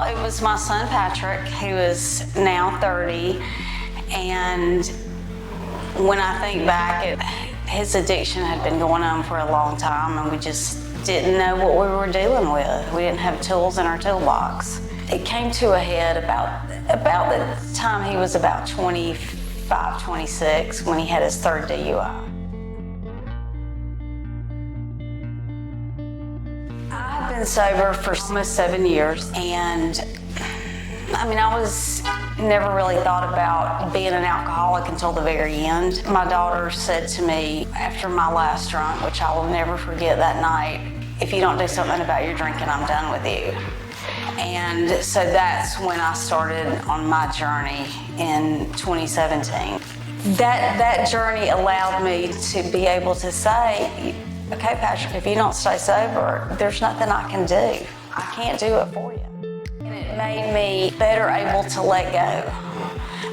Well, it was my son Patrick, who is now 30, and when I think back, his addiction had been going on for a long time, and we just didn't know what we were dealing with. We didn't have tools in our toolbox. It came to a head about the time he was about 25, 26, when he had his third DUI. I've been sober for almost 7 years, and I never really thought about being an alcoholic until the very end. My daughter said to me after my last drunk, which I will never forget that night, "If you don't do something about your drinking, I'm done with you." And so that's when I started on my journey in 2017. That journey allowed me to be able to say, "Okay, Patrick, if you don't stay sober, there's nothing I can do. I can't do it for you." And it made me better able to let go,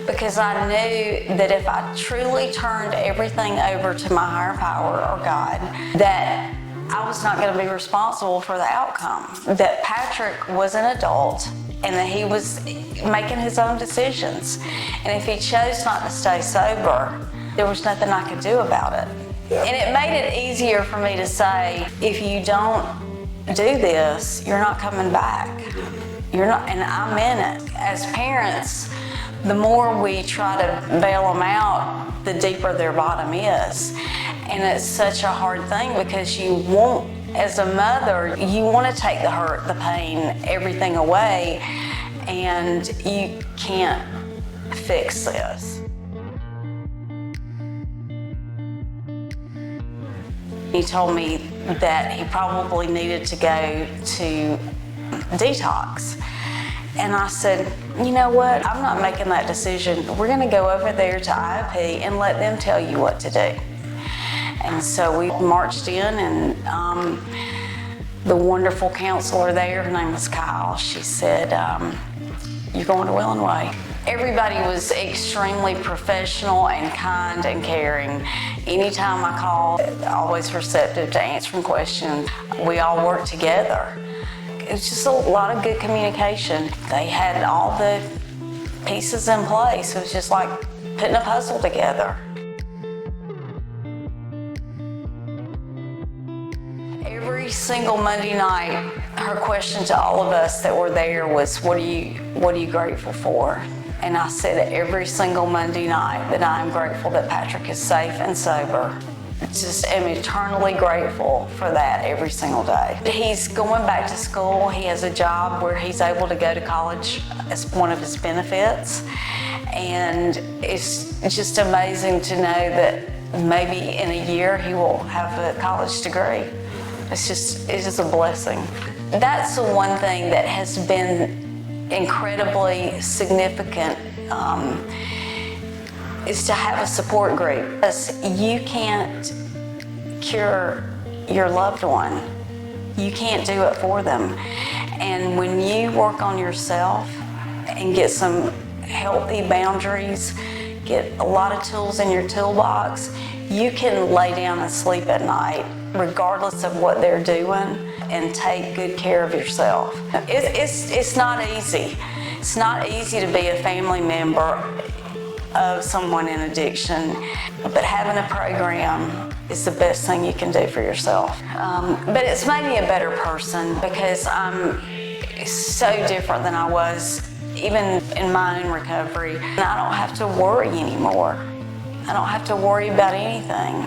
because I knew that if I truly turned everything over to my higher power or God, that I was not going to be responsible for the outcome, that Patrick was an adult and that he was making his own decisions. And if he chose not to stay sober, there was nothing I could do about it. And it made it easier for me to say, if you don't do this, you're not coming back. You're not, and I meant it. As parents, the more we try to bail them out, the deeper their bottom is. And it's such a hard thing, because you want, as a mother, you want to take the hurt, the pain, everything away, and you can't fix this. He told me that he probably needed to go to detox. And I said, "You know what? I'm not making that decision. We're going to go over there to IOP and let them tell you what to do." And so we marched in, and the wonderful counselor there, her name was Kyle, she said, "You're going to Willingway." Everybody was extremely professional and kind and caring. Anytime I called, always receptive to answering questions. We all worked together. It was just a lot of good communication. They had all the pieces in place. It was just like putting a puzzle together. Every single Monday night, her question to all of us that were there was, what are you grateful for? And I said every single Monday night that I am grateful that Patrick is safe and sober. Just am eternally grateful for that every single day. He's going back to school. He has a job where he's able to go to college as one of his benefits. And it's just amazing to know that maybe in a year he will have a college degree. It's just a blessing. That's the one thing that has been incredibly significant, is to have a support group. Because you can't cure your loved one. You can't do it for them. And when you work on yourself and get some healthy boundaries, get a lot of tools in your toolbox, you can lay down and sleep at night regardless of what they're doing, and take good care of yourself. It's not easy. It's not easy to be a family member of someone in addiction, but having a program is the best thing you can do for yourself. But it's made me a better person, because I'm so different than I was even in my own recovery. And I don't have to worry anymore. I don't have to worry about anything.